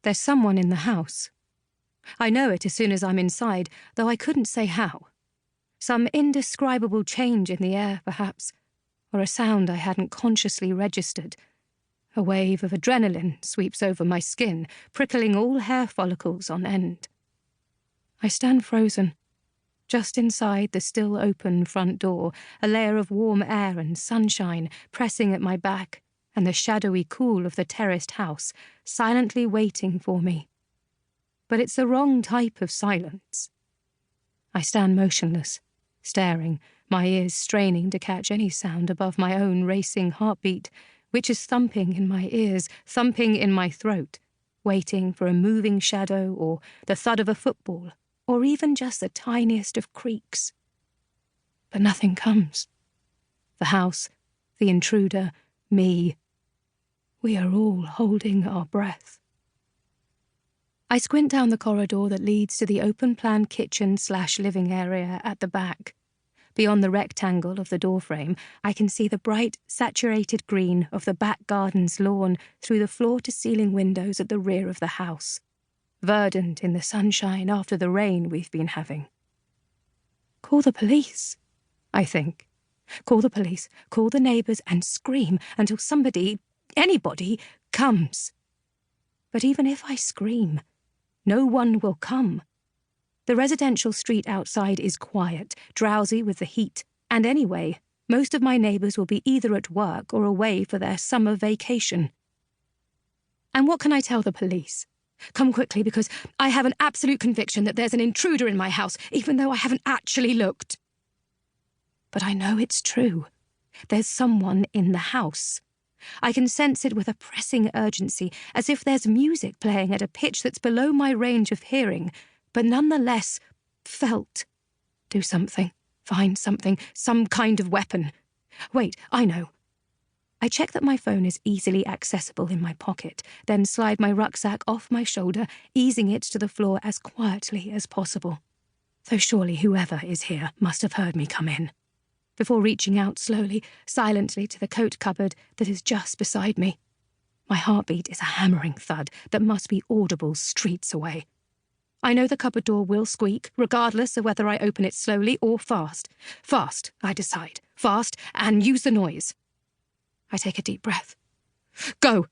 There's someone in the house. I know it as soon as I'm inside, though I couldn't say how. Some indescribable change in the air, perhaps, or a sound I hadn't consciously registered. A wave of adrenaline sweeps over my skin, prickling all hair follicles on end. I stand frozen. Just inside the still open front door, a layer of warm air and sunshine pressing at my back, and the shadowy cool of the terraced house silently waiting for me. But it's the wrong type of silence. I stand motionless, staring, my ears straining to catch any sound above my own racing heartbeat, which is thumping in my ears, thumping in my throat, waiting for a moving shadow or the thud of a football, or even just the tiniest of creaks. But nothing comes. The house, the intruder, me. We are all holding our breath. I squint down the corridor that leads to the open-plan kitchen/living area at the back. Beyond the rectangle of the doorframe, I can see the bright, saturated green of the back garden's lawn through the floor-to-ceiling windows at the rear of the house, verdant in the sunshine after the rain we've been having. Call the police, I think. Call the police, call the neighbours, and scream until somebody, anybody, comes. But even if I scream, no one will come. The residential street outside is quiet, drowsy with the heat, and anyway, most of my neighbours will be either at work or away for their summer vacation. And what can I tell the police? Come quickly, because I have an absolute conviction that there's an intruder in my house, even though I haven't actually looked. But I know it's true. There's someone in the house. I can sense it with a pressing urgency, as if there's music playing at a pitch that's below my range of hearing, but nonetheless felt. Do something. Find something. Some kind of weapon. Wait, I know. I check that my phone is easily accessible in my pocket, then slide my rucksack off my shoulder, easing it to the floor as quietly as possible. Though surely whoever is here must have heard me come in. Before reaching out slowly, silently to the coat cupboard that is just beside me. My heartbeat is a hammering thud that must be audible streets away. I know the cupboard door will squeak, regardless of whether I open it slowly or fast. Fast, I decide. Fast, and use the noise. I take a deep breath. Go!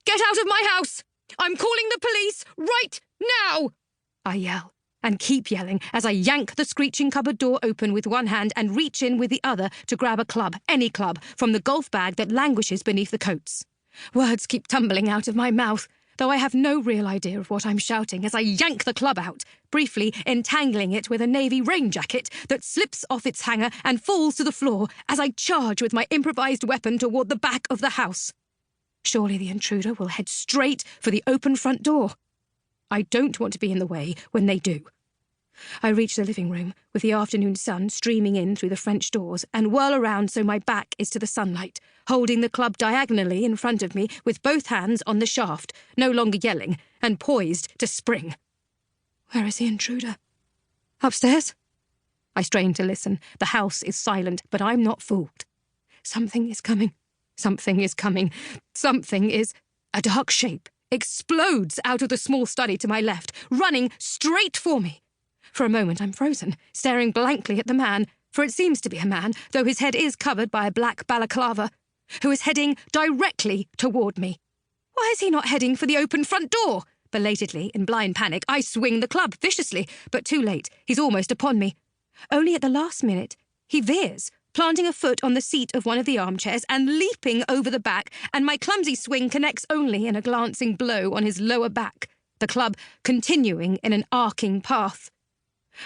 Get out of my house! I'm calling the police right now! I yell, and keep yelling as I yank the screeching cupboard door open with one hand and reach in with the other to grab a club, any club, from the golf bag that languishes beneath the coats. Words keep tumbling out of my mouth, though I have no real idea of what I'm shouting as I yank the club out, briefly entangling it with a navy rain jacket that slips off its hanger and falls to the floor as I charge with my improvised weapon toward the back of the house. Surely the intruder will head straight for the open front door. I don't want to be in the way when they do. I reach the living room, with the afternoon sun streaming in through the French doors, and whirl around so my back is to the sunlight, holding the club diagonally in front of me with both hands on the shaft, no longer yelling, and poised to spring. Where is the intruder? Upstairs? I strain to listen. The house is silent, but I'm not fooled. Something is coming. Something is coming. Something is... A dark shape explodes out of the small study to my left, running straight for me. For a moment I'm frozen, staring blankly at the man, for it seems to be a man, though his head is covered by a black balaclava, who is heading directly toward me. Why is he not heading for the open front door? Belatedly, in blind panic, I swing the club viciously, but too late. He's almost upon me. Only at the last minute, he veers, planting a foot on the seat of one of the armchairs and leaping over the back, and my clumsy swing connects only in a glancing blow on his lower back, the club continuing in an arcing path.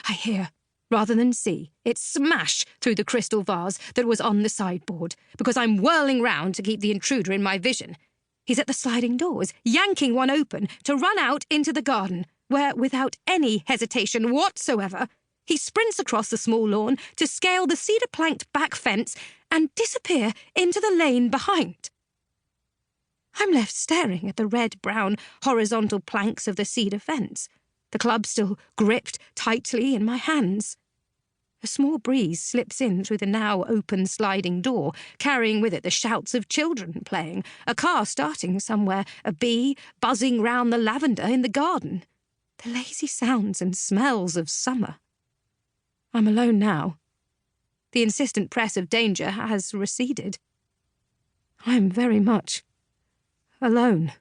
I hear, rather than see, it smash through the crystal vase that was on the sideboard, because I'm whirling round to keep the intruder in my vision. He's at the sliding doors, yanking one open to run out into the garden, where, without any hesitation whatsoever, he sprints across the small lawn to scale the cedar-planked back fence and disappear into the lane behind. I'm left staring at the red-brown horizontal planks of the cedar fence, the club still gripped tightly in my hands. A small breeze slips in through the now open sliding door, carrying with it the shouts of children playing, a car starting somewhere, a bee buzzing round the lavender in the garden. The lazy sounds and smells of summer. I'm alone now. The insistent press of danger has receded. I am very much alone.